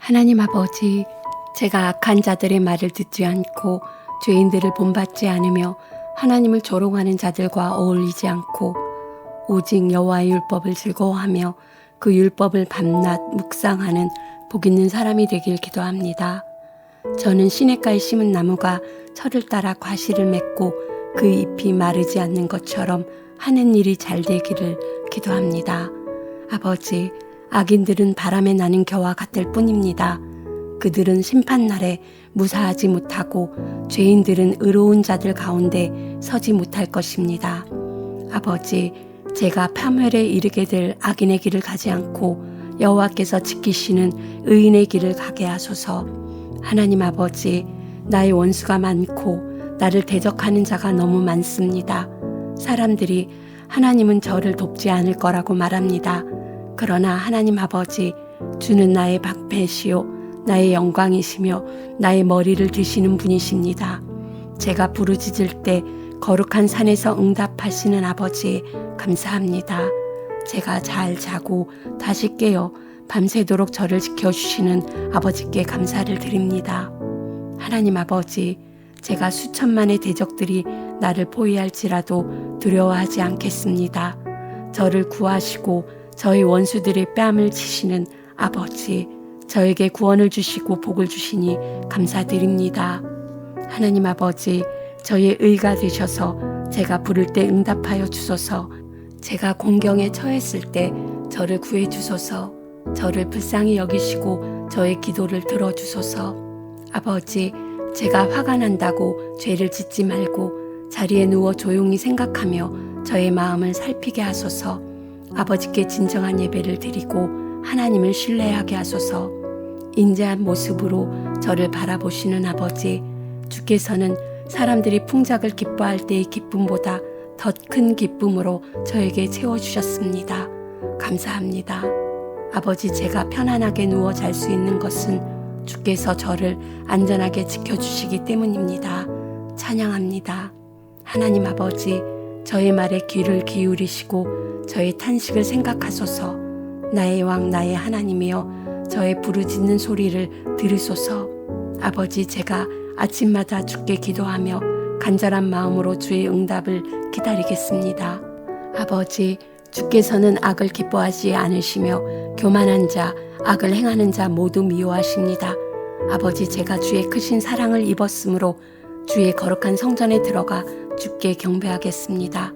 하나님 아버지, 제가 악한 자들의 말을 듣지 않고 죄인들을 본받지 않으며 하나님을 조롱하는 자들과 어울리지 않고 오직 여호와의 율법을 즐거워하며 그 율법을 밤낮 묵상하는 복 있는 사람이 되길 기도합니다. 저는 시냇가에 심은 나무가 철을 따라 과실을 맺고 그 잎이 마르지 않는 것처럼 하는 일이 잘 되기를 기도합니다. 아버지, 악인들은 바람에 나는 겨와 같을 뿐입니다. 그들은 심판날에 무사하지 못하고 죄인들은 의로운 자들 가운데 서지 못할 것입니다. 아버지, 제가 파멸에 이르게 될 악인의 길을 가지 않고 여호와께서 지키시는 의인의 길을 가게 하소서. 하나님 아버지, 나의 원수가 많고 나를 대적하는 자가 너무 많습니다. 사람들이 하나님은 저를 돕지 않을 거라고 말합니다. 그러나 하나님 아버지, 주는 나의 방패시요 나의 영광이시며 나의 머리를 드시는 분이십니다. 제가 부르짖을 때 거룩한 산에서 응답하시는 아버지 감사합니다. 제가 잘 자고 다시 깨어 밤새도록 저를 지켜주시는 아버지께 감사를 드립니다. 하나님 아버지, 제가 수천만의 대적들이 나를 포위할지라도 두려워하지 않겠습니다. 저를 구하시고 저희 원수들의 뺨을 치시는 아버지, 저에게 구원을 주시고 복을 주시니 감사드립니다. 하나님 아버지, 저의 의가 되셔서 제가 부를 때 응답하여 주소서. 제가 공경에 처했을 때 저를 구해 주소서. 저를 불쌍히 여기시고 저의 기도를 들어주소서. 아버지, 제가 화가 난다고 죄를 짓지 말고 자리에 누워 조용히 생각하며 저의 마음을 살피게 하소서. 아버지께 진정한 예배를 드리고 하나님을 신뢰하게 하소서. 인자한 모습으로 저를 바라보시는 아버지, 주께서는 사람들이 풍작을 기뻐할 때의 기쁨보다 더 큰 기쁨으로 저에게 채워주셨습니다. 감사합니다. 아버지, 제가 편안하게 누워 잘 수 있는 것은 주께서 저를 안전하게 지켜주시기 때문입니다. 찬양합니다. 하나님 아버지, 저의 말에 귀를 기울이시고 저의 탄식을 생각하소서. 나의 왕 나의 하나님이여, 저의 부르짖는 소리를 들으소서. 아버지, 제가 아침마다 주께 기도하며 간절한 마음으로 주의 응답을 기다리겠습니다. 아버지, 주께서는 악을 기뻐하지 않으시며 교만한 자, 악을 행하는 자 모두 미워하십니다. 아버지, 제가 주의 크신 사랑을 입었으므로 주의 거룩한 성전에 들어가 주께 경배하겠습니다.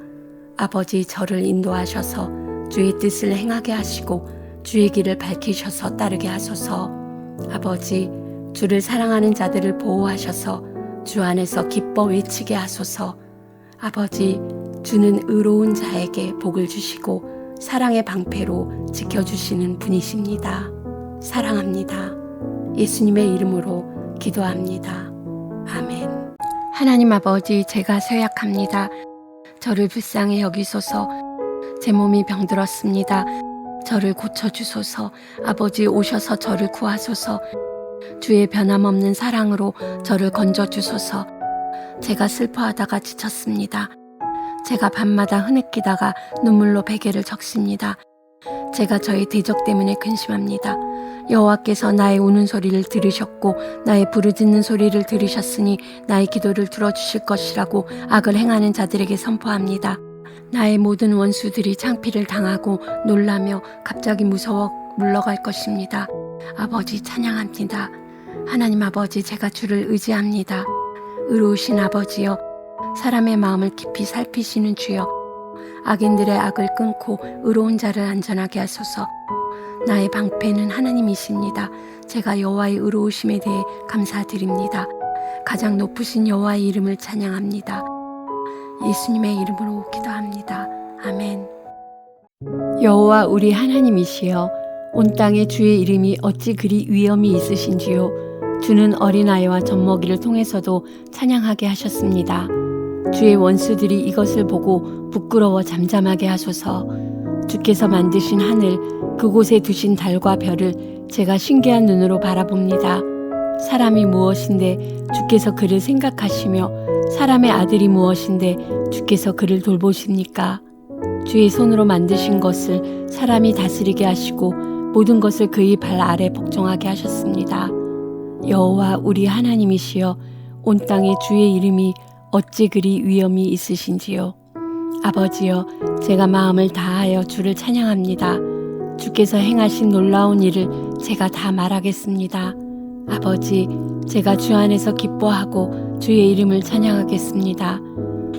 아버지, 저를 인도하셔서 주의 뜻을 행하게 하시고 주의 길을 밝히셔서 따르게 하소서. 아버지, 주를 사랑하는 자들을 보호하셔서 주 안에서 기뻐 외치게 하소서. 아버지, 주는 의로운 자에게 복을 주시고 사랑의 방패로 지켜주시는 분이십니다. 사랑합니다. 예수님의 이름으로 기도합니다. 아멘. 하나님 아버지, 제가 쇠약합니다. 저를 불쌍히 여기소서. 제 몸이 병들었습니다. 저를 고쳐주소서. 아버지, 오셔서 저를 구하소서. 주의 변함없는 사랑으로 저를 건져주소서. 제가 슬퍼하다가 지쳤습니다. 제가 밤마다 흐느끼다가 눈물로 베개를 적십니다. 제가 저의 대적 때문에 근심합니다. 여호와께서 나의 우는 소리를 들으셨고 나의 부르짖는 소리를 들으셨으니 나의 기도를 들어주실 것이라고 악을 행하는 자들에게 선포합니다. 나의 모든 원수들이 창피를 당하고 놀라며 갑자기 무서워 물러갈 것입니다. 아버지, 찬양합니다. 하나님 아버지, 제가 주를 의지합니다. 의로우신 아버지여, 사람의 마음을 깊이 살피시는 주여, 악인들의 악을 끊고 의로운 자를 안전하게 하소서. 나의 방패는 하나님이십니다. 제가 여호와의 의로우심에 대해 감사드립니다. 가장 높으신 여호와의 이름을 찬양합니다. 예수님의 이름으로 기도합니다. 아멘. 여호와 우리 하나님이시여, 온 땅에 주의 이름이 어찌 그리 위엄이 있으신지요. 주는 어린아이와 젖먹이를 통해서도 찬양하게 하셨습니다. 주의 원수들이 이것을 보고 부끄러워 잠잠하게 하소서. 주께서 만드신 하늘, 그곳에 두신 달과 별을 제가 신기한 눈으로 바라봅니다. 사람이 무엇인데 주께서 그를 생각하시며 사람의 아들이 무엇인데 주께서 그를 돌보십니까? 주의 손으로 만드신 것을 사람이 다스리게 하시고 모든 것을 그의 발 아래 복종하게 하셨습니다. 여호와 우리 하나님이시여 온 땅에 주의 이름이 어찌 그리 위엄이 있으신지요. 아버지여 제가 마음을 다하여 주를 찬양합니다. 주께서 행하신 놀라운 일을 제가 다 말하겠습니다. 아버지 제가 주 안에서 기뻐하고 주의 이름을 찬양하겠습니다.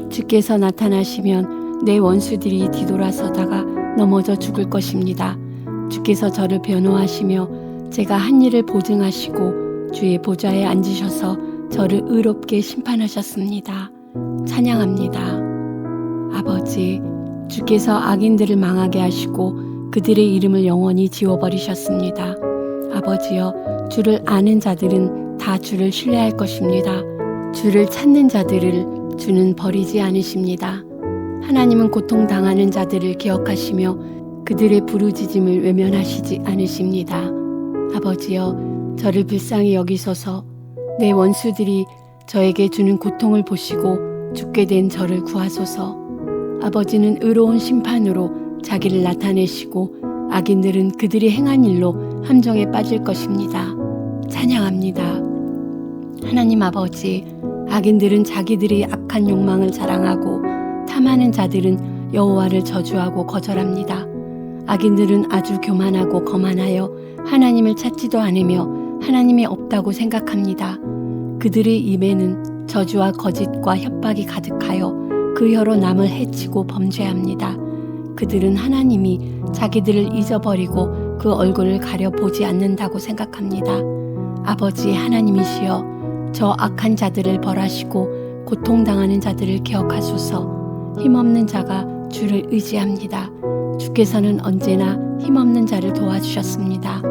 주께서 나타나시면 내 원수들이 뒤돌아서다가 넘어져 죽을 것입니다. 주께서 저를 변호하시며 제가 한 일을 보증하시고 주의 보좌에 앉으셔서 저를 의롭게 심판하셨습니다. 찬양합니다. 아버지, 주께서 악인들을 망하게 하시고 그들의 이름을 영원히 지워버리셨습니다. 아버지여, 주를 아는 자들은 다 주를 신뢰할 것입니다. 주를 찾는 자들을 주는 버리지 않으십니다. 하나님은 고통당하는 자들을 기억하시며 그들의 부르짖음을 외면하시지 않으십니다. 아버지여, 저를 불쌍히 여기소서. 내 원수들이 저에게 주는 고통을 보시고 죽게 된 저를 구하소서. 아버지는 의로운 심판으로 자기를 나타내시고 악인들은 그들이 행한 일로 함정에 빠질 것입니다. 찬양합니다. 하나님 아버지, 악인들은 자기들의 악한 욕망을 자랑하고 탐하는 자들은 여호와를 저주하고 거절합니다. 악인들은 아주 교만하고 거만하여 하나님을 찾지도 않으며 하나님이 없다고 생각합니다. 그들의 입에는 저주와 거짓과 협박이 가득하여 그 혀로 남을 해치고 범죄합니다. 그들은 하나님이 자기들을 잊어버리고 그 얼굴을 가려보지 않는다고 생각합니다. 아버지 하나님이시여, 저 악한 자들을 벌하시고 고통당하는 자들을 기억하소서. 힘없는 자가 주를 의지합니다. 주께서는 언제나 힘없는 자를 도와주셨습니다.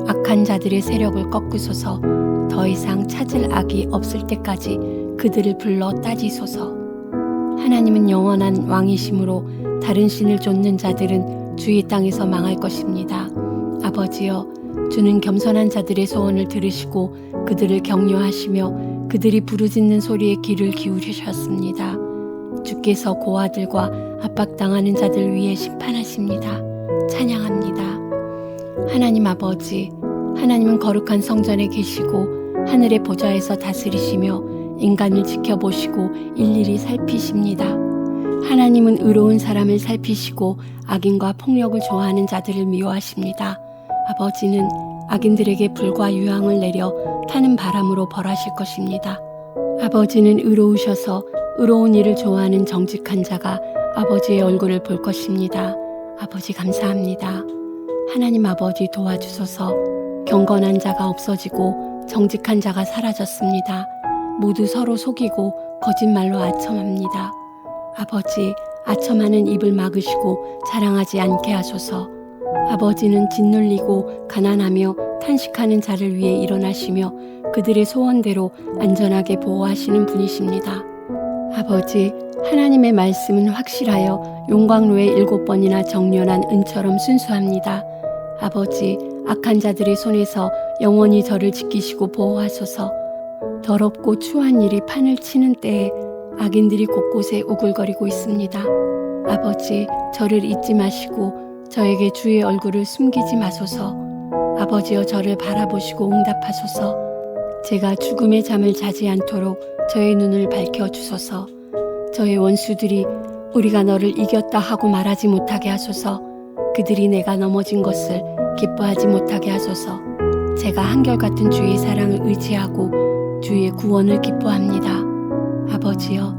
악한 자들의 세력을 꺾으소서. 더 이상 찾을 악이 없을 때까지 그들을 불러 따지소서. 하나님은 영원한 왕이시므로 다른 신을 좇는 자들은 주의 땅에서 망할 것입니다. 아버지여, 주는 겸손한 자들의 소원을 들으시고 그들을 격려하시며 그들이 부르짖는 소리에 귀를 기울이셨습니다. 주께서 고아들과 압박당하는 자들 위해 심판하십니다. 찬양합니다. 하나님 아버지, 하나님은 거룩한 성전에 계시고 하늘의 보좌에서 다스리시며 인간을 지켜보시고 일일이 살피십니다. 하나님은 의로운 사람을 살피시고 악인과 폭력을 좋아하는 자들을 미워하십니다. 아버지는 악인들에게 불과 유황을 내려 타는 바람으로 벌하실 것입니다. 아버지는 의로우셔서 의로운 일을 좋아하는 정직한 자가 아버지의 얼굴을 볼 것입니다. 아버지 감사합니다. 하나님 아버지 도와주소서. 경건한 자가 없어지고 정직한 자가 사라졌습니다. 모두 서로 속이고 거짓말로 아첨합니다. 아버지, 아첨하는 입을 막으시고 자랑하지 않게 하소서. 아버지는 짓눌리고 가난하며 탄식하는 자를 위해 일어나시며 그들의 소원대로 안전하게 보호하시는 분이십니다. 아버지, 하나님의 말씀은 확실하여 용광로에 7번이나 정련한 은처럼 순수합니다. 아버지, 악한 자들의 손에서 영원히 저를 지키시고 보호하소서. 더럽고 추한 일이 판을 치는 때에 악인들이 곳곳에 우글거리고 있습니다. 아버지, 저를 잊지 마시고 저에게 주의 얼굴을 숨기지 마소서. 아버지여, 저를 바라보시고 응답하소서. 제가 죽음의 잠을 자지 않도록 저의 눈을 밝혀주소서. 저의 원수들이 우리가 너를 이겼다 하고 말하지 못하게 하소서. 그들이 내가 넘어진 것을 기뻐하지 못하게 하소서. 제가 한결같은 주의 사랑을 의지하고 주의 구원을 기뻐합니다. 아버지여,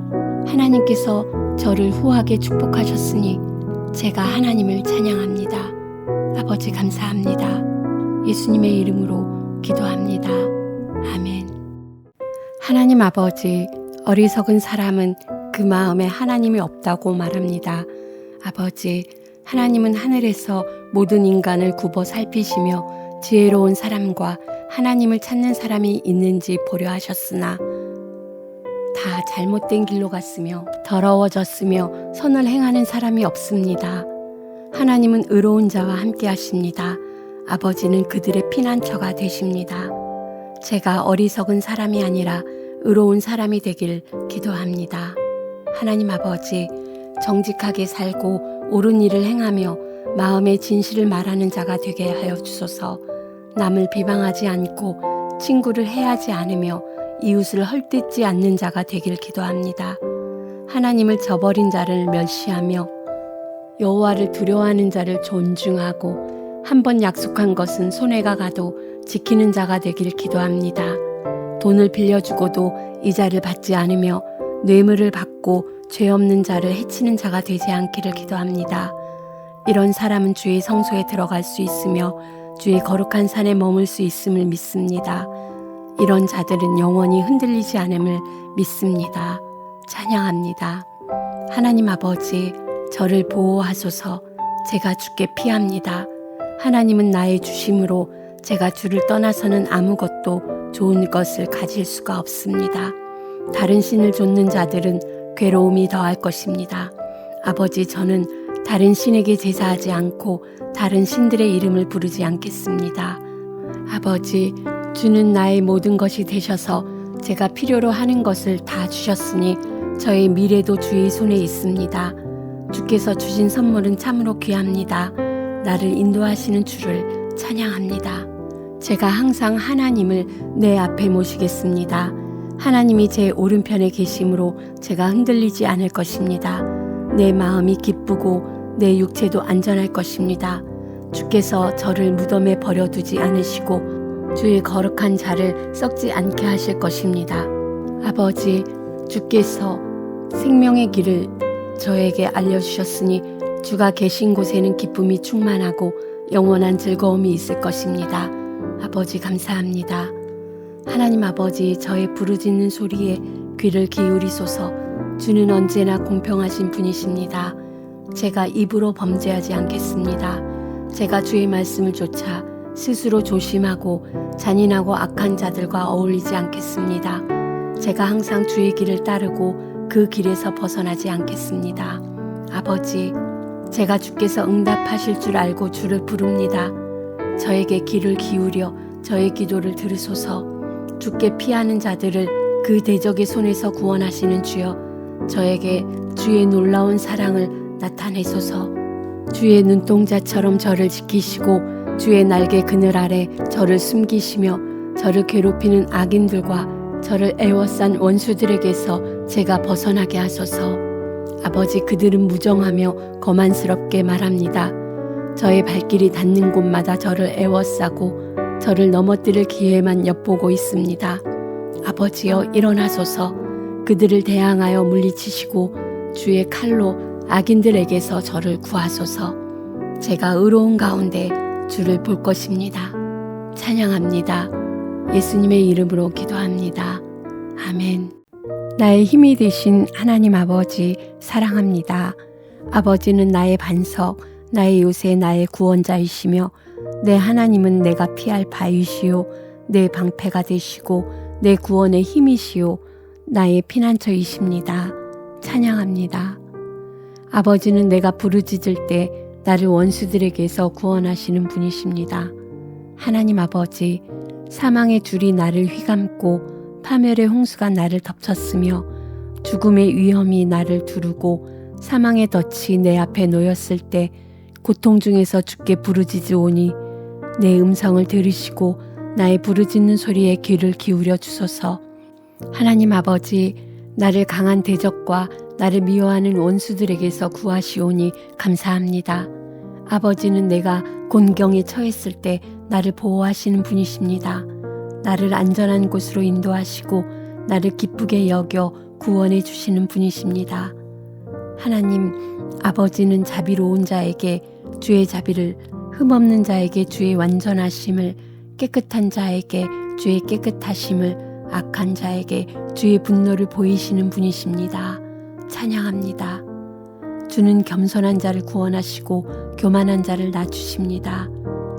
하나님께서 저를 후하게 축복하셨으니 제가 하나님을 찬양합니다. 아버지 감사합니다. 예수님의 이름으로 기도합니다. 아멘. 하나님 아버지, 어리석은 사람은 그 마음에 하나님이 없다고 말합니다. 아버지, 하나님은 하늘에서 모든 인간을 굽어 살피시며 지혜로운 사람과 하나님을 찾는 사람이 있는지 보려 하셨으나 다 잘못된 길로 갔으며 더러워졌으며 선을 행하는 사람이 없습니다. 하나님은 의로운 자와 함께 하십니다. 아버지는 그들의 피난처가 되십니다. 제가 어리석은 사람이 아니라 의로운 사람이 되길 기도합니다. 하나님 아버지, 정직하게 살고 옳은 일을 행하며 마음의 진실을 말하는 자가 되게 하여 주소서. 남을 비방하지 않고 친구를 해하지 않으며 이웃을 헐뜯지 않는 자가 되길 기도합니다. 하나님을 저버린 자를 멸시하며 여호와를 두려워하는 자를 존중하고 한번 약속한 것은 손해가 가도 지키는 자가 되길 기도합니다. 돈을 빌려주고도 이자를 받지 않으며 뇌물을 받고 죄 없는 자를 해치는 자가 되지 않기를 기도합니다. 이런 사람은 주의 성소에 들어갈 수 있으며 주의 거룩한 산에 머물 수 있음을 믿습니다. 이런 자들은 영원히 흔들리지 않음을 믿습니다. 찬양합니다. 하나님 아버지, 저를 보호하소서. 제가 주께 피합니다. 하나님은 나의 주심으로 제가 주를 떠나서는 아무것도 좋은 것을 가질 수가 없습니다. 다른 신을 좇는 자들은 괴로움이 더할 것입니다. 아버지, 저는 다른 신에게 제사하지 않고 다른 신들의 이름을 부르지 않겠습니다. 아버지, 주는 나의 모든 것이 되셔서 제가 필요로 하는 것을 다 주셨으니 저의 미래도 주의 손에 있습니다. 주께서 주신 선물은 참으로 귀합니다. 나를 인도하시는 주를 찬양합니다. 제가 항상 하나님을 내 앞에 모시겠습니다. 하나님이 제 오른편에 계심으로 제가 흔들리지 않을 것입니다. 내 마음이 기쁘고 내 육체도 안전할 것입니다. 주께서 저를 무덤에 버려두지 않으시고 주의 거룩한 자를 썩지 않게 하실 것입니다. 아버지, 주께서 생명의 길을 저에게 알려주셨으니 주가 계신 곳에는 기쁨이 충만하고 영원한 즐거움이 있을 것입니다. 아버지, 감사합니다. 하나님 아버지, 저의 부르짖는 소리에 귀를 기울이소서. 주는 언제나 공평하신 분이십니다. 제가 입으로 범죄하지 않겠습니다. 제가 주의 말씀을 쫓아 스스로 조심하고 잔인하고 악한 자들과 어울리지 않겠습니다. 제가 항상 주의 길을 따르고 그 길에서 벗어나지 않겠습니다. 아버지, 제가 주께서 응답하실 줄 알고 주를 부릅니다. 저에게 귀를 기울여 저의 기도를 들으소서. 주께 피하는 자들을 그 대적의 손에서 구원하시는 주여, 저에게 주의 놀라운 사랑을 나타내소서. 주의 눈동자처럼 저를 지키시고 주의 날개 그늘 아래 저를 숨기시며 저를 괴롭히는 악인들과 저를 애워싼 원수들에게서 제가 벗어나게 하소서. 아버지, 그들은 무정하며 거만스럽게 말합니다. 저의 발길이 닿는 곳마다 저를 애워싸고 저를 넘어뜨릴 기회만 엿보고 있습니다. 아버지여, 일어나소서. 그들을 대항하여 물리치시고 주의 칼로 악인들에게서 저를 구하소서. 제가 의로운 가운데 주를 볼 것입니다. 찬양합니다. 예수님의 이름으로 기도합니다. 아멘. 나의 힘이 되신 하나님 아버지, 사랑합니다. 아버지는 나의 반석, 나의 요새, 나의 구원자이시며 내 하나님은 내가 피할 바위시요 내 방패가 되시고 내 구원의 힘이시요 나의 피난처이십니다. 찬양합니다. 아버지는 내가 부르짖을 때 나를 원수들에게서 구원하시는 분이십니다. 하나님 아버지, 사망의 줄이 나를 휘감고 파멸의 홍수가 나를 덮쳤으며 죽음의 위험이 나를 두르고 사망의 덫이 내 앞에 놓였을 때 고통 중에서 주께 부르짖으오니 내 음성을 들으시고 나의 부르짖는 소리에 귀를 기울여 주소서. 하나님 아버지, 나를 강한 대적과 나를 미워하는 원수들에게서 구하시오니 감사합니다. 아버지는 내가 곤경에 처했을 때 나를 보호하시는 분이십니다. 나를 안전한 곳으로 인도하시고 나를 기쁘게 여겨 구원해 주시는 분이십니다. 하나님 아버지는 자비로운 자에게 주의 자비를, 흠없는 자에게 주의 완전하심을, 깨끗한 자에게 주의 깨끗하심을, 악한 자에게 주의 분노를 보이시는 분이십니다. 찬양합니다. 주는 겸손한 자를 구원하시고 교만한 자를 낮추십니다.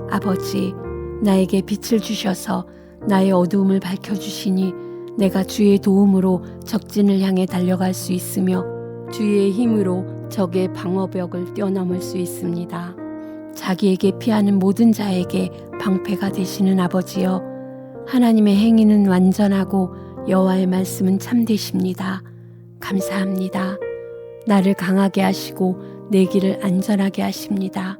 아버지, 나에게 빛을 주셔서 나의 어두움을 밝혀주시니 내가 주의 도움으로 적진을 향해 달려갈 수 있으며 주의 힘으로 적의 방어벽을 뛰어넘을 수 있습니다. 자기에게 피하는 모든 자에게 방패가 되시는 아버지여, 하나님의 행위는 완전하고 여호와의 말씀은 참되십니다. 감사합니다. 나를 강하게 하시고 내 길을 안전하게 하십니다.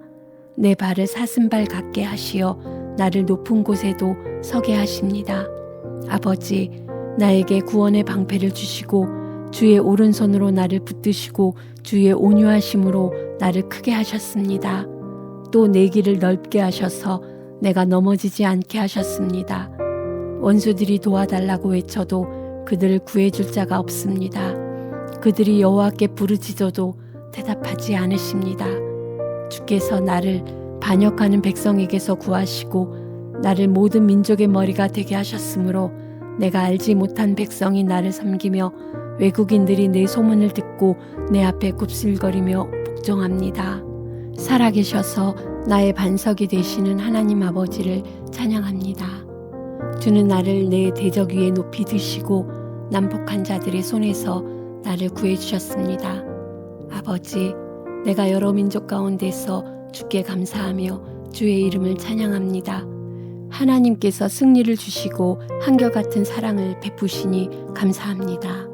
내 발을 사슴발 같게 하시어 나를 높은 곳에도 서게 하십니다. 아버지, 나에게 구원의 방패를 주시고 주의 오른손으로 나를 붙드시고 주의 온유하심으로 나를 크게 하셨습니다. 또 내 길을 넓게 하셔서 내가 넘어지지 않게 하셨습니다. 원수들이 도와달라고 외쳐도 그들을 구해줄 자가 없습니다. 그들이 여호와께 부르짖어도 대답하지 않으십니다. 주께서 나를 반역하는 백성에게서 구하시고 나를 모든 민족의 머리가 되게 하셨으므로 내가 알지 못한 백성이 나를 섬기며 외국인들이 내 소문을 듣고 내 앞에 굽슬거리며 복종합니다. 살아계셔서 나의 반석이 되시는 하나님 아버지를 찬양합니다. 주는 나를 내 대적 위에 높이 드시고 난폭한 자들의 손에서 나를 구해주셨습니다. 아버지, 내가 여러 민족 가운데서 주께 감사하며 주의 이름을 찬양합니다. 하나님께서 승리를 주시고 한결같은 사랑을 베푸시니 감사합니다.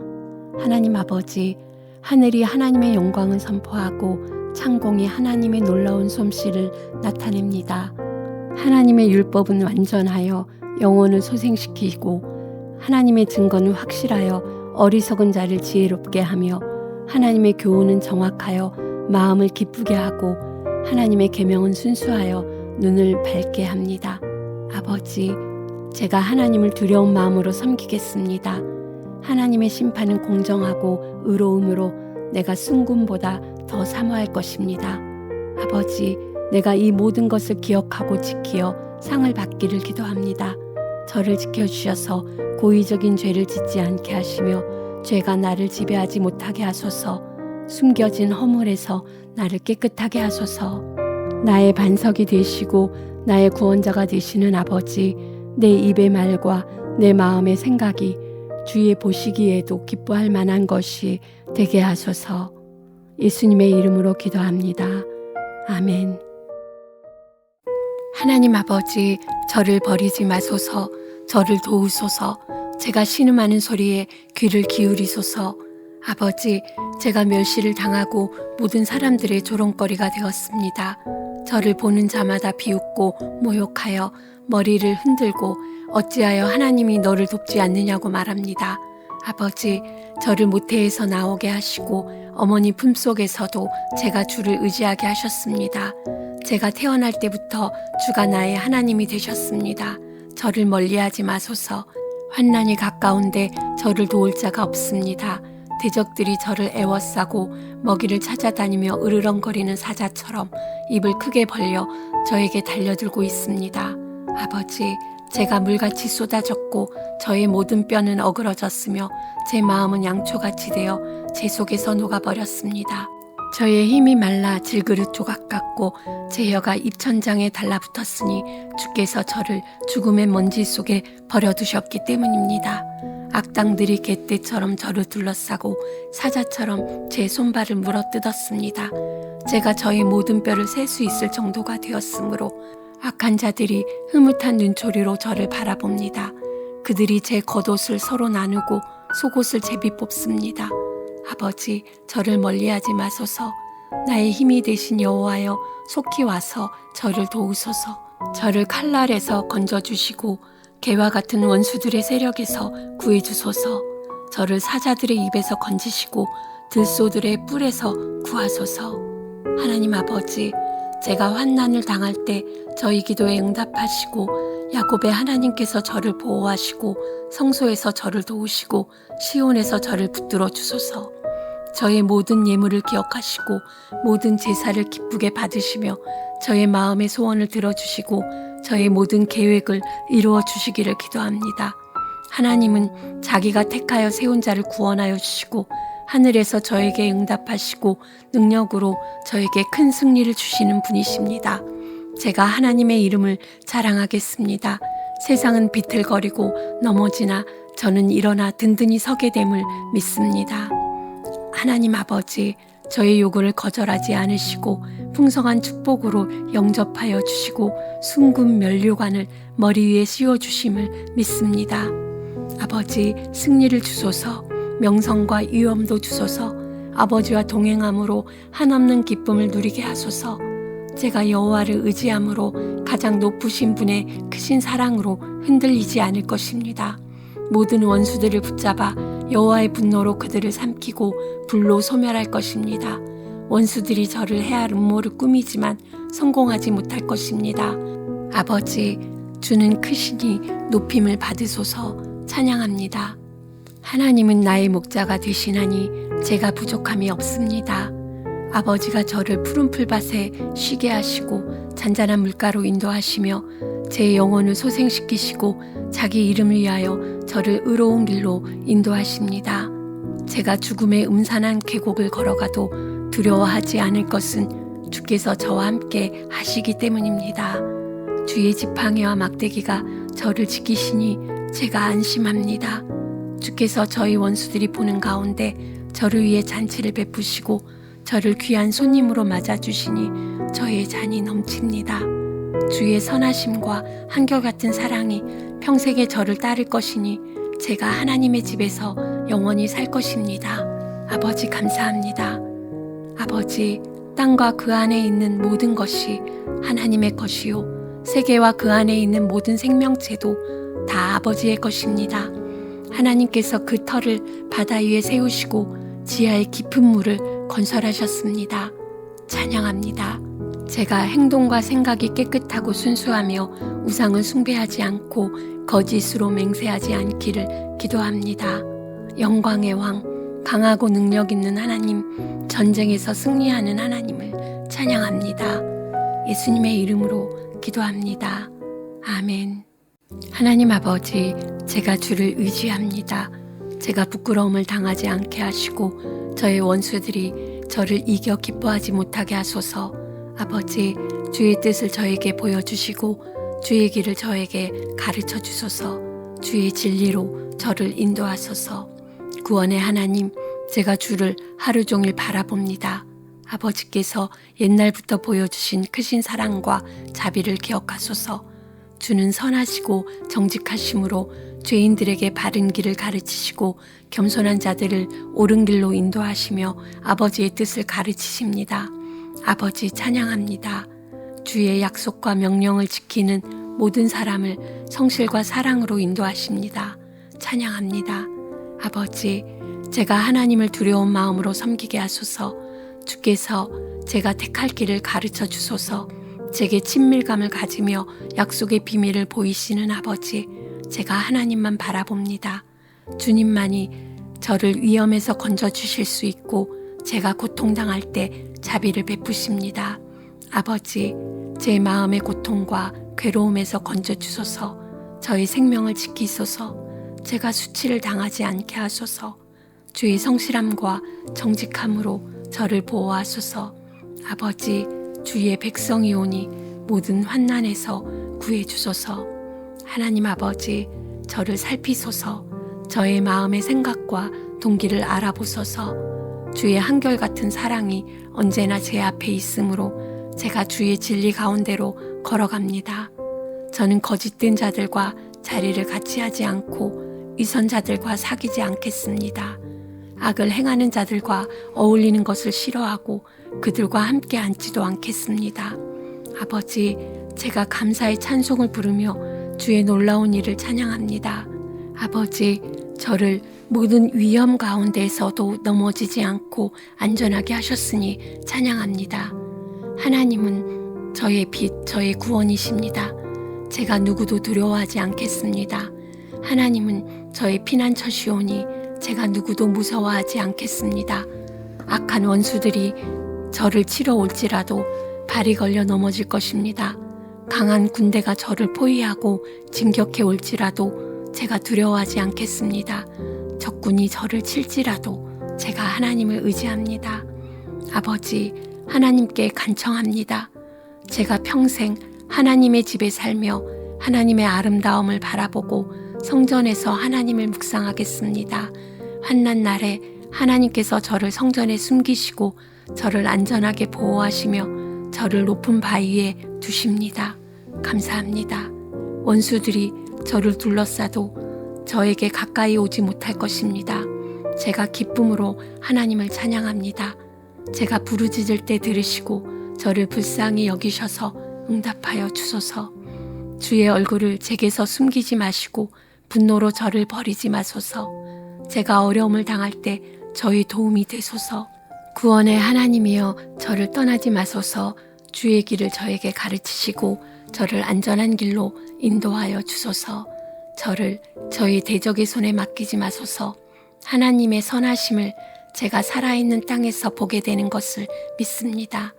하나님 아버지, 하늘이 하나님의 영광을 선포하고 창공이 하나님의 놀라운 솜씨를 나타냅니다. 하나님의 율법은 완전하여 영혼을 소생시키고 하나님의 증거는 확실하여 어리석은 자를 지혜롭게 하며 하나님의 교훈은 정확하여 마음을 기쁘게 하고 하나님의 계명은 순수하여 눈을 밝게 합니다. 아버지, 제가 하나님을 두려운 마음으로 섬기겠습니다. 하나님의 심판은 공정하고 의로움으로 내가 순금보다 더 사모할 것입니다. 아버지, 내가 이 모든 것을 기억하고 지키어 상을 받기를 기도합니다. 저를 지켜주셔서 고의적인 죄를 짓지 않게 하시며 죄가 나를 지배하지 못하게 하소서. 숨겨진 허물에서 나를 깨끗하게 하소서. 나의 반석이 되시고 나의 구원자가 되시는 아버지, 내 입의 말과 내 마음의 생각이 주의 보시기에도 기뻐할 만한 것이 되게 하소서. 예수님의 이름으로 기도합니다. 아멘. 하나님 아버지, 저를 버리지 마소서. 저를 도우소서. 제가 신음하는 소리에 귀를 기울이소서. 아버지, 제가 멸시를 당하고 모든 사람들의 조롱거리가 되었습니다. 저를 보는 자마다 비웃고 모욕하여 머리를 흔들고 어찌하여 하나님이 너를 돕지 않느냐고 말합니다. 아버지, 저를 모태에서 나오게 하시고 어머니 품속에서도 제가 주를 의지하게 하셨습니다. 제가 태어날 때부터 주가 나의 하나님이 되셨습니다. 저를 멀리하지 마소서. 환난이 가까운데 저를 도울 자가 없습니다. 대적들이 저를 애워싸고 먹이를 찾아다니며 으르렁거리는 사자처럼 입을 크게 벌려 저에게 달려들고 있습니다. 아버지, 제가 물같이 쏟아졌고 저의 모든 뼈는 어그러졌으며 제 마음은 양초같이 되어 제 속에서 녹아버렸습니다. 저의 힘이 말라 질그릇 조각 같고 제 혀가 입천장에 달라붙었으니 주께서 저를 죽음의 먼지 속에 버려두셨기 때문입니다. 악당들이 개떼처럼 저를 둘러싸고 사자처럼 제 손발을 물어뜯었습니다. 제가 저의 모든 뼈를 셀 수 있을 정도가 되었으므로 악한 자들이 흐뭇한 눈초리로 저를 바라봅니다. 그들이 제 겉옷을 서로 나누고 속옷을 제비 뽑습니다. 아버지, 저를 멀리하지 마소서. 나의 힘이 되신 여호와여, 속히 와서 저를 도우소서. 저를 칼날에서 건져주시고 개와 같은 원수들의 세력에서 구해주소서. 저를 사자들의 입에서 건지시고 들소들의 뿔에서 구하소서. 하나님 아버지, 제가 환난을 당할 때 저희 기도에 응답하시고 야곱의 하나님께서 저를 보호하시고 성소에서 저를 도우시고 시온에서 저를 붙들어 주소서. 저의 모든 예물을 기억하시고 모든 제사를 기쁘게 받으시며 저의 마음의 소원을 들어주시고 저의 모든 계획을 이루어 주시기를 기도합니다. 하나님은 자기가 택하여 세운 자를 구원하여 주시고 하늘에서 저에게 응답하시고 능력으로 저에게 큰 승리를 주시는 분이십니다. 제가 하나님의 이름을 자랑하겠습니다. 세상은 비틀거리고 넘어지나 저는 일어나 든든히 서게 됨을 믿습니다. 하나님 아버지, 저의 요구를 거절하지 않으시고 풍성한 축복으로 영접하여 주시고 순금 면류관을 머리 위에 씌워주심을 믿습니다. 아버지, 승리를 주소서. 명성과 위엄도 주소서. 아버지와 동행함으로 한없는 기쁨을 누리게 하소서. 제가 여호와를 의지함으로 가장 높으신 분의 크신 사랑으로 흔들리지 않을 것입니다. 모든 원수들을 붙잡아 여호와의 분노로 그들을 삼키고 불로 소멸할 것입니다. 원수들이 저를 해할 음모를 꾸미지만 성공하지 못할 것입니다. 아버지, 주는 크시니 높임을 받으소서. 찬양합니다. 하나님은 나의 목자가 되시나니 제가 부족함이 없습니다. 아버지가 저를 푸른 풀밭에 쉬게 하시고 잔잔한 물가로 인도하시며 제 영혼을 소생시키시고 자기 이름을 위하여 저를 의로운 길로 인도하십니다. 제가 죽음의 음산한 계곡을 걸어가도 두려워하지 않을 것은 주께서 저와 함께 하시기 때문입니다. 주의 지팡이와 막대기가 저를 지키시니 제가 안심합니다. 주께서 저희 원수들이 보는 가운데 저를 위해 잔치를 베푸시고 저를 귀한 손님으로 맞아주시니 저의 잔이 넘칩니다. 주의 선하심과 한결같은 사랑이 평생에 저를 따를 것이니 제가 하나님의 집에서 영원히 살 것입니다. 아버지 감사합니다. 아버지, 땅과 그 안에 있는 모든 것이 하나님의 것이요 세계와 그 안에 있는 모든 생명체도 다 아버지의 것입니다. 하나님께서 그 터를 바다 위에 세우시고 지하의 깊은 물을 건설하셨습니다. 찬양합니다. 제가 행동과 생각이 깨끗하고 순수하며 우상을 숭배하지 않고 거짓으로 맹세하지 않기를 기도합니다. 영광의 왕, 강하고 능력 있는 하나님, 전쟁에서 승리하는 하나님을 찬양합니다. 예수님의 이름으로 기도합니다. 아멘. 하나님 아버지, 제가 주를 의지합니다. 제가 부끄러움을 당하지 않게 하시고 저의 원수들이 저를 이겨 기뻐하지 못하게 하소서. 아버지, 주의 뜻을 저에게 보여주시고 주의 길을 저에게 가르쳐 주소서. 주의 진리로 저를 인도하소서. 구원의 하나님, 제가 주를 하루 종일 바라봅니다. 아버지께서 옛날부터 보여주신 크신 사랑과 자비를 기억하소서. 주는 선하시고 정직하심으로 죄인들에게 바른 길을 가르치시고 겸손한 자들을 옳은 길로 인도하시며 아버지의 뜻을 가르치십니다. 아버지 찬양합니다. 주의 약속과 명령을 지키는 모든 사람을 성실과 사랑으로 인도하십니다. 찬양합니다. 아버지, 제가 하나님을 두려운 마음으로 섬기게 하소서. 주께서 제가 택할 길을 가르쳐 주소서. 제게 친밀감을 가지며 약속의 비밀을 보이시는 아버지, 제가 하나님만 바라봅니다. 주님만이 저를 위험에서 건져주실 수 있고 제가 고통당할 때 자비를 베푸십니다. 아버지, 제 마음의 고통과 괴로움에서 건져주소서. 저의 생명을 지키소서. 제가 수치를 당하지 않게 하소서. 주의 성실함과 정직함으로 저를 보호하소서. 아버지, 주의 백성이 오니 모든 환난에서 구해주소서. 하나님 아버지, 저를 살피소서. 저의 마음의 생각과 동기를 알아보소서. 주의 한결같은 사랑이 언제나 제 앞에 있으므로 제가 주의 진리 가운데로 걸어갑니다. 저는 거짓된 자들과 자리를 같이 하지 않고 위선자들과 사귀지 않겠습니다. 악을 행하는 자들과 어울리는 것을 싫어하고 그들과 함께 앉지도 않겠습니다. 아버지, 제가 감사의 찬송을 부르며 주의 놀라운 일을 찬양합니다. 아버지, 저를 모든 위험 가운데에서도 넘어지지 않고 안전하게 하셨으니 찬양합니다. 하나님은 저의 빛, 저의 구원이십니다. 제가 누구도 두려워하지 않겠습니다. 하나님은 저의 피난처시오니 제가 누구도 무서워하지 않겠습니다. 악한 원수들이 저를 치러 올지라도 발이 걸려 넘어질 것입니다. 강한 군대가 저를 포위하고 진격해 올지라도 제가 두려워하지 않겠습니다. 적군이 저를 칠지라도 제가 하나님을 의지합니다. 아버지, 하나님께 간청합니다. 제가 평생 하나님의 집에 살며 하나님의 아름다움을 바라보고 성전에서 하나님을 묵상하겠습니다. 환난 날에 하나님께서 저를 성전에 숨기시고 저를 안전하게 보호하시며 저를 높은 바위 위에 두십니다. 감사합니다. 원수들이 저를 둘러싸도 저에게 가까이 오지 못할 것입니다. 제가 기쁨으로 하나님을 찬양합니다. 제가 부르짖을 때 들으시고 저를 불쌍히 여기셔서 응답하여 주소서. 주의 얼굴을 제게서 숨기지 마시고 분노로 저를 버리지 마소서. 제가 어려움을 당할 때 저희 도움이 되소서. 구원의 하나님이여 저를 떠나지 마소서. 주의 길을 저에게 가르치시고 저를 안전한 길로 인도하여 주소서. 저를 저희 대적의 손에 맡기지 마소서. 하나님의 선하심을 제가 살아있는 땅에서 보게 되는 것을 믿습니다.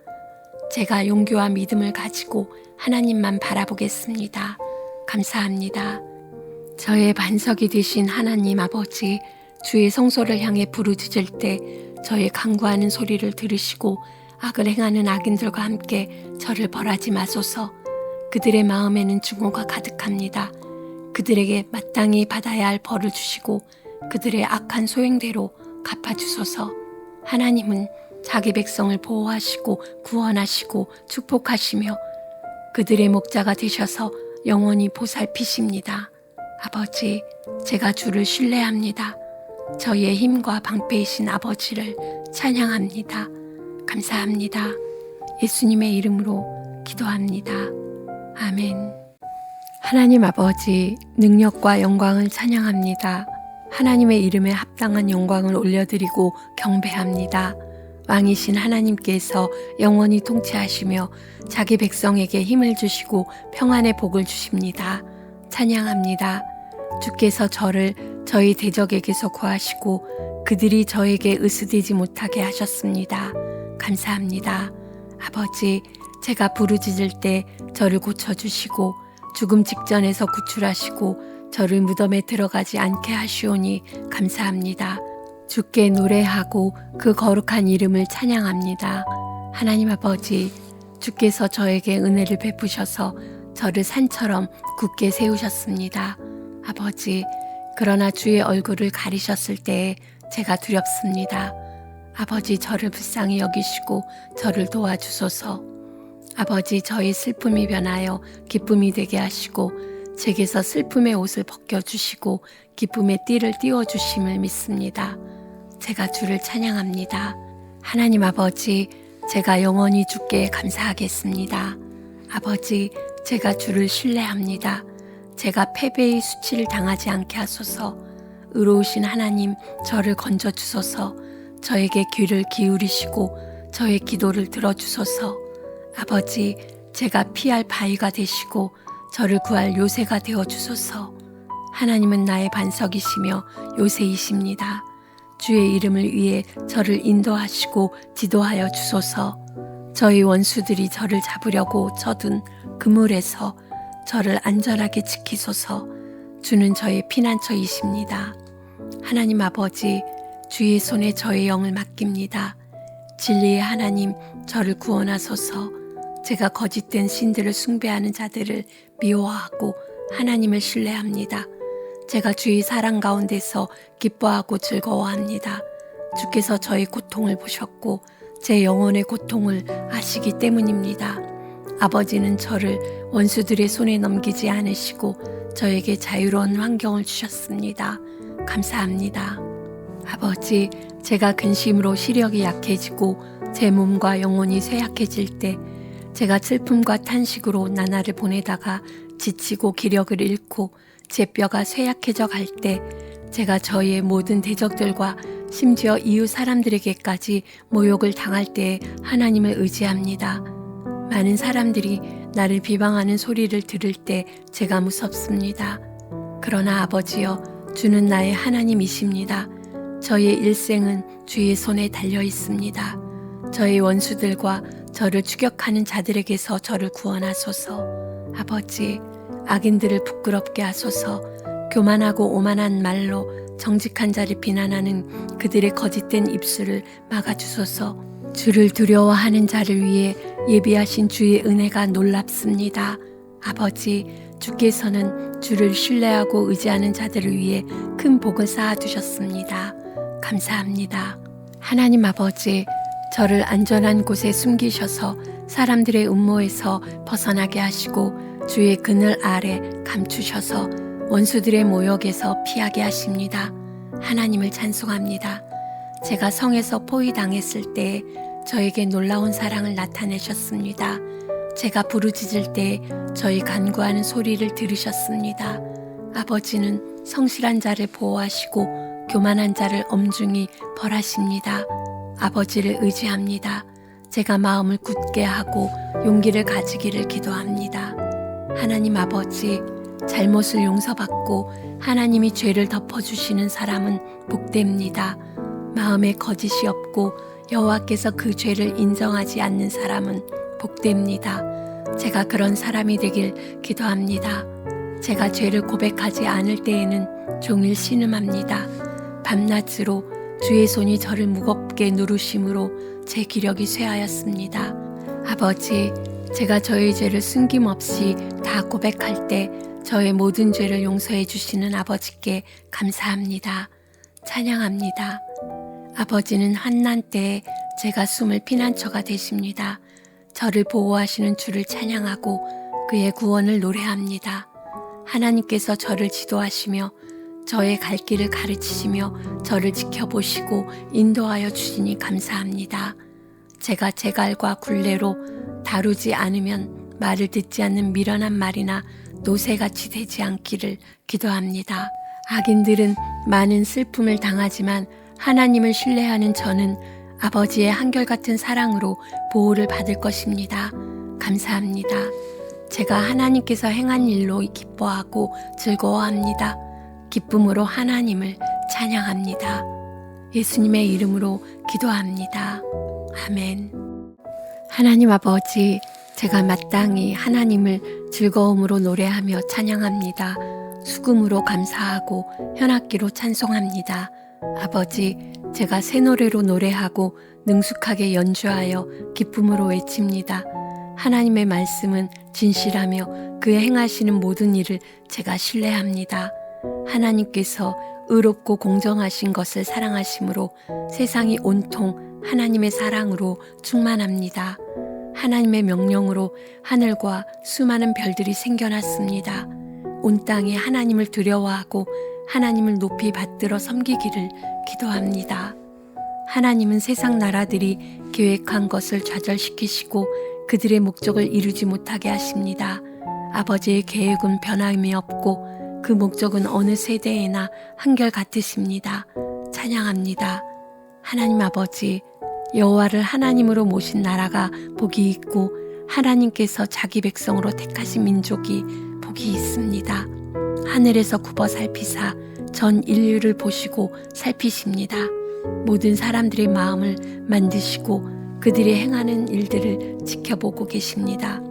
제가 용기와 믿음을 가지고 하나님만 바라보겠습니다. 감사합니다. 저의 반석이 되신 하나님 아버지, 주의 성소를 향해 부르짖을 때 저의 간구하는 소리를 들으시고 악을 행하는 악인들과 함께 저를 벌하지 마소서. 그들의 마음에는 증오가 가득합니다. 그들에게 마땅히 받아야 할 벌을 주시고 그들의 악한 소행대로 갚아주소서. 하나님은 자기 백성을 보호하시고 구원하시고 축복하시며 그들의 목자가 되셔서 영원히 보살피십니다. 아버지, 제가 주를 신뢰합니다. 저희의 힘과 방패이신 아버지를 찬양합니다. 감사합니다. 예수님의 이름으로 기도합니다. 아멘. 하나님 아버지, 능력과 영광을 찬양합니다. 하나님의 이름에 합당한 영광을 올려드리고 경배합니다. 왕이신 하나님께서 영원히 통치하시며 자기 백성에게 힘을 주시고 평안의 복을 주십니다. 찬양합니다. 주께서 저를 저희 대적에게서 구하시고 그들이 저에게 으스대지 못하게 하셨습니다. 감사합니다. 아버지, 제가 부르짖을 때 저를 고쳐주시고 죽음 직전에서 구출하시고 저를 무덤에 들어가지 않게 하시오니 감사합니다. 주께 노래하고 그 거룩한 이름을 찬양합니다. 하나님 아버지, 주께서 저에게 은혜를 베푸셔서 저를 산처럼 굳게 세우셨습니다. 아버지, 그러나 주의 얼굴을 가리셨을 때에 제가 두렵습니다. 아버지, 저를 불쌍히 여기시고 저를 도와주소서. 아버지, 저의 슬픔이 변하여 기쁨이 되게 하시고 제게서 슬픔의 옷을 벗겨주시고 기쁨의 띠를 띄워주심을 믿습니다. 제가 주를 찬양합니다. 하나님 아버지, 제가 영원히 주께 감사하겠습니다. 아버지, 제가 주를 신뢰합니다. 제가 패배의 수치를 당하지 않게 하소서. 의로우신 하나님, 저를 건져주소서. 저에게 귀를 기울이시고 저의 기도를 들어주소서. 아버지, 제가 피할 바위가 되시고 저를 구할 요새가 되어주소서. 하나님은 나의 반석이시며 요새이십니다. 주의 이름을 위해 저를 인도하시고 지도하여 주소서. 저희 원수들이 저를 잡으려고 쳐둔 그물에서 저를 안전하게 지키소서. 주는 저의 피난처이십니다. 하나님 아버지, 주의 손에 저의 영을 맡깁니다. 진리의 하나님, 저를 구원하소서. 제가 거짓된 신들을 숭배하는 자들을 미워하고 하나님을 신뢰합니다. 제가 주의 사랑 가운데서 기뻐하고 즐거워합니다. 주께서 저의 고통을 보셨고 제 영혼의 고통을 아시기 때문입니다. 아버지는 저를 원수들의 손에 넘기지 않으시고 저에게 자유로운 환경을 주셨습니다. 감사합니다. 아버지, 제가 근심으로 시력이 약해지고 제 몸과 영혼이 쇠약해질 때, 제가 슬픔과 탄식으로 나날을 보내다가 지치고 기력을 잃고 제 뼈가 쇠약해져 갈 때, 제가 저희의 모든 대적들과 심지어 이웃 사람들에게까지 모욕을 당할 때 하나님을 의지합니다. 많은 사람들이 나를 비방하는 소리를 들을 때 제가 무섭습니다. 그러나 아버지여, 주는 나의 하나님이십니다. 저의 일생은 주의 손에 달려 있습니다. 저의 원수들과 저를 추격하는 자들에게서 저를 구원하소서. 아버지, 악인들을 부끄럽게 하소서. 교만하고 오만한 말로 정직한 자를 비난하는 그들의 거짓된 입술을 막아주소서. 주를 두려워하는 자를 위해 예비하신 주의 은혜가 놀랍습니다. 아버지, 주께서는 주를 신뢰하고 의지하는 자들을 위해 큰 복을 쌓아두셨습니다. 감사합니다. 하나님 아버지, 저를 안전한 곳에 숨기셔서 사람들의 음모에서 벗어나게 하시고 주의 그늘 아래 감추셔서 원수들의 모욕에서 피하게 하십니다. 하나님을 찬송합니다. 제가 성에서 포위당했을 때 저에게 놀라운 사랑을 나타내셨습니다. 제가 부르짖을 때 저희 간구하는 소리를 들으셨습니다. 아버지는 성실한 자를 보호하시고 교만한 자를 엄중히 벌하십니다. 아버지를 의지합니다. 제가 마음을 굳게 하고 용기를 가지기를 기도합니다. 하나님 아버지, 잘못을 용서받고 하나님이 죄를 덮어주시는 사람은 복됩니다. 마음에 거짓이 없고 여호와께서 그 죄를 인정하지 않는 사람은 복됩니다. 제가 그런 사람이 되길 기도합니다. 제가 죄를 고백하지 않을 때에는 종일 신음합니다. 밤낮으로 주의 손이 저를 무겁게 누르심으로 제 기력이 쇠하였습니다. 아버지, 제가 저의 죄를 숨김없이 다 고백할 때 저의 모든 죄를 용서해 주시는 아버지께 감사합니다. 찬양합니다. 아버지는 환난 때에 제가 숨을 피난처가 되십니다. 저를 보호하시는 주를 찬양하고 그의 구원을 노래합니다. 하나님께서 저를 지도하시며 저의 갈 길을 가르치시며 저를 지켜보시고 인도하여 주시니 감사합니다. 제가 제갈과 굴레로 다루지 않으면 말을 듣지 않는 미련한 말이나 노새같이 되지 않기를 기도합니다. 악인들은 많은 슬픔을 당하지만 하나님을 신뢰하는 저는 아버지의 한결같은 사랑으로 보호를 받을 것입니다. 감사합니다. 제가 하나님께서 행한 일로 기뻐하고 즐거워합니다. 기쁨으로 하나님을 찬양합니다. 예수님의 이름으로 기도합니다. 아멘. 하나님 아버지, 제가 마땅히 하나님을 즐거움으로 노래하며 찬양합니다. 수금으로 감사하고 현악기로 찬송합니다. 아버지, 제가 새 노래로 노래하고 능숙하게 연주하여 기쁨으로 외칩니다. 하나님의 말씀은 진실하며 그의 행하시는 모든 일을 제가 신뢰합니다. 하나님께서 의롭고 공정하신 것을 사랑하심으로 세상이 온통 하나님의 사랑으로 충만합니다. 하나님의 명령으로 하늘과 수많은 별들이 생겨났습니다. 온 땅에 하나님을 두려워하고 하나님을 높이 받들어 섬기기를 기도합니다. 하나님은 세상 나라들이 계획한 것을 좌절시키시고 그들의 목적을 이루지 못하게 하십니다. 아버지의 계획은 변함이 없고 그 목적은 어느 세대에나 한결같으십니다. 찬양합니다. 하나님 아버지, 여호와를 하나님으로 모신 나라가 복이 있고 하나님께서 자기 백성으로 택하신 민족이 복이 있습니다. 하늘에서 굽어 살피사 전 인류를 보시고 살피십니다. 모든 사람들의 마음을 만드시고 그들이 행하는 일들을 지켜보고 계십니다.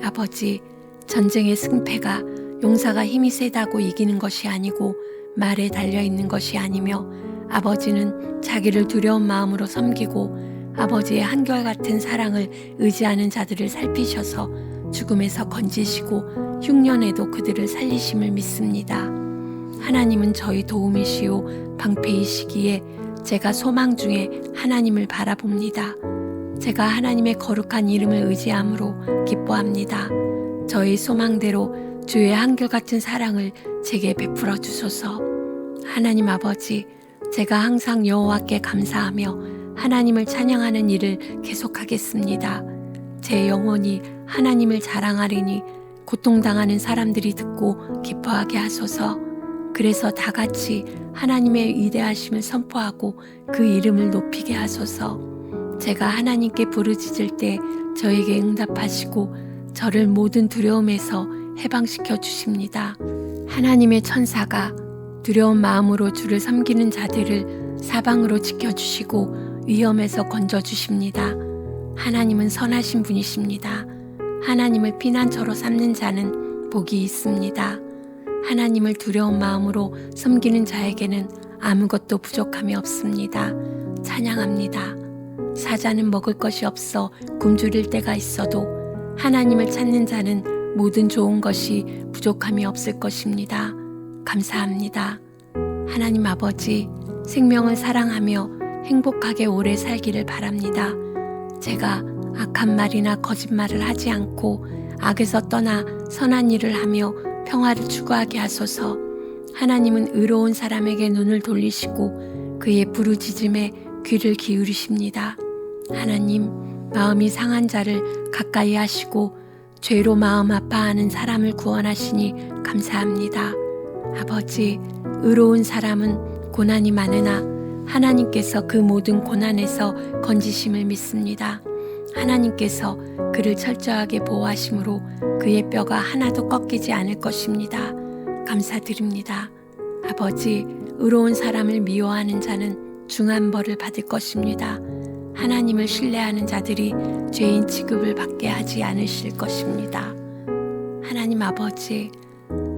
아버지, 전쟁의 승패가 용사가 힘이 세다고 이기는 것이 아니고 말에 달려있는 것이 아니며 아버지는 자기를 두려운 마음으로 섬기고 아버지의 한결같은 사랑을 의지하는 자들을 살피셔서 죽음에서 건지시고 흉년에도 그들을 살리심을 믿습니다. 하나님은 저희 도움이시오 방패이시기에 제가 소망 중에 하나님을 바라봅니다. 제가 하나님의 거룩한 이름을 의지함으로 기뻐합니다. 저희 소망대로 주의 한결같은 사랑을 제게 베풀어 주소서. 하나님 아버지, 제가 항상 여호와께 감사하며 하나님을 찬양하는 일을 계속하겠습니다. 제 영혼이 하나님을 자랑하리니 고통당하는 사람들이 듣고 기뻐하게 하소서. 그래서 다 같이 하나님의 위대하심을 선포하고 그 이름을 높이게 하소서. 제가 하나님께 부르짖을 때 저에게 응답하시고 저를 모든 두려움에서 해방시켜 주십니다. 하나님의 천사가 두려운 마음으로 주를 섬기는 자들을 사방으로 지켜주시고 위험에서 건져주십니다. 하나님은 선하신 분이십니다. 하나님을 피난처로 삼는 자는 복이 있습니다. 하나님을 두려운 마음으로 섬기는 자에게는 아무것도 부족함이 없습니다. 찬양합니다. 사자는 먹을 것이 없어 굶주릴 때가 있어도 하나님을 찾는 자는 모든 좋은 것이 부족함이 없을 것입니다. 감사합니다. 하나님 아버지, 생명을 사랑하며 행복하게 오래 살기를 바랍니다. 제가 악한 말이나 거짓말을 하지 않고 악에서 떠나 선한 일을 하며 평화를 추구하게 하소서. 하나님은 의로운 사람에게 눈을 돌리시고 그의 부르짖음에 귀를 기울이십니다. 하나님, 마음이 상한 자를 가까이 하시고 죄로 마음 아파하는 사람을 구원하시니 감사합니다. 아버지, 의로운 사람은 고난이 많으나 하나님께서 그 모든 고난에서 건지심을 믿습니다. 하나님께서 그를 철저하게 보호하심으로 그의 뼈가 하나도 꺾이지 않을 것입니다. 감사드립니다. 아버지, 의로운 사람을 미워하는 자는 중한 벌을 받을 것입니다. 하나님을 신뢰하는 자들이 죄인 취급을 받게 하지 않으실 것입니다. 하나님 아버지,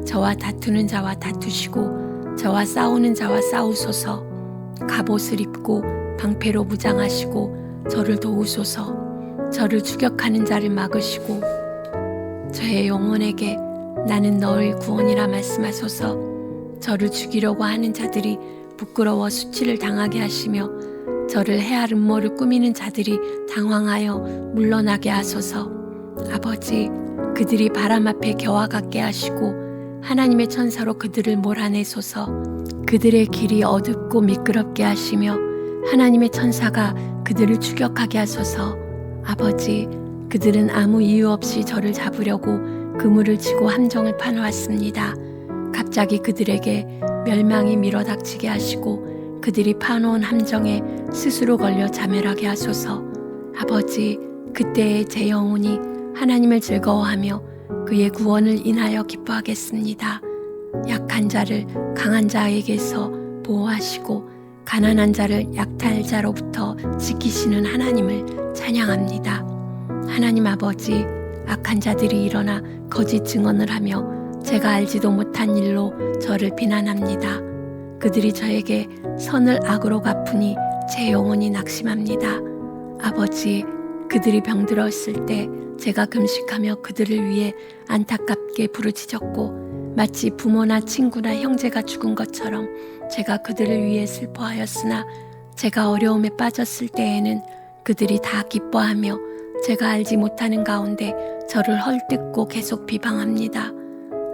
저와 다투는 자와 다투시고 저와 싸우는 자와 싸우소서. 갑옷을 입고 방패로 무장하시고 저를 도우소서. 저를 추격하는 자를 막으시고 저의 영혼에게 나는 너의 구원이라 말씀하소서. 저를 죽이려고 하는 자들이 부끄러워 수치를 당하게 하시며 저를 해할 음모를 꾸미는 자들이 당황하여 물러나게 하소서. 아버지, 그들이 바람 앞에 겨와 같게 하시고 하나님의 천사로 그들을 몰아내소서. 그들의 길이 어둡고 미끄럽게 하시며 하나님의 천사가 그들을 추격하게 하소서. 아버지, 그들은 아무 이유 없이 저를 잡으려고 그물을 치고 함정을 파놓았습니다. 갑자기 그들에게 멸망이 밀어닥치게 하시고 그들이 파놓은 함정에 스스로 걸려 자멸하게 하소서. 아버지, 그때에 제 영혼이 하나님을 즐거워하며 그의 구원을 인하여 기뻐하겠습니다. 약한 자를 강한 자에게서 보호하시고 가난한 자를 약탈자로부터 지키시는 하나님을 찬양합니다. 하나님 아버지, 악한 자들이 일어나 거짓 증언을 하며 제가 알지도 못한 일로 저를 비난합니다. 그들이 저에게 선을 악으로 갚으니 제 영혼이 낙심합니다. 아버지, 그들이 병들었을 때 제가 금식하며 그들을 위해 안타깝게 부르짖었고 마치 부모나 친구나 형제가 죽은 것처럼 제가 그들을 위해 슬퍼하였으나 제가 어려움에 빠졌을 때에는 그들이 다 기뻐하며 제가 알지 못하는 가운데 저를 헐뜯고 계속 비방합니다.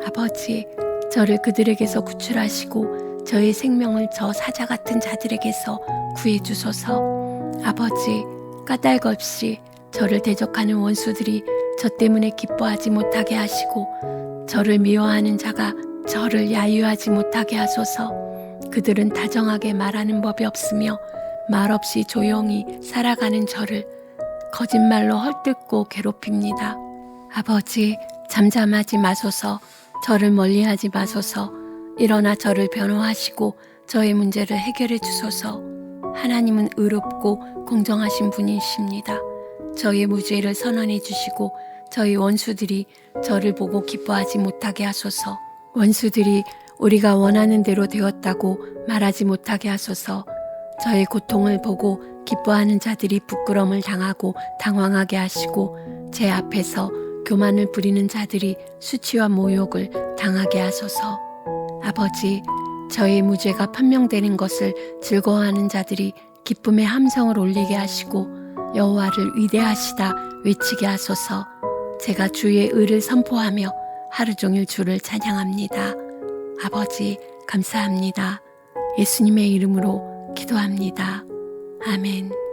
아버지, 저를 그들에게서 구출하시고 저의 생명을 저 사자 같은 자들에게서 구해주소서. 아버지, 까닭 없이 저를 대적하는 원수들이 저 때문에 기뻐하지 못하게 하시고 저를 미워하는 자가 저를 야유하지 못하게 하소서. 그들은 다정하게 말하는 법이 없으며 말없이 조용히 살아가는 저를 거짓말로 헐뜯고 괴롭힙니다. 아버지, 잠잠하지 마소서. 저를 멀리하지 마소서. 일어나 저를 변호하시고 저의 문제를 해결해 주소서. 하나님은 의롭고 공정하신 분이십니다. 저의 무죄를 선언해 주시고 저희 원수들이 저를 보고 기뻐하지 못하게 하소서. 원수들이 우리가 원하는 대로 되었다고 말하지 못하게 하소서. 저의 고통을 보고 기뻐하는 자들이 부끄러움을 당하고 당황하게 하시고 제 앞에서 교만을 부리는 자들이 수치와 모욕을 당하게 하소서. 아버지, 저의 무죄가 판명되는 것을 즐거워하는 자들이 기쁨의 함성을 올리게 하시고 여호와를 위대하시다 외치게 하소서. 제가 주의 의를 선포하며 하루 종일 주를 찬양합니다. 아버지, 감사합니다. 예수님의 이름으로 기도합니다. 아멘.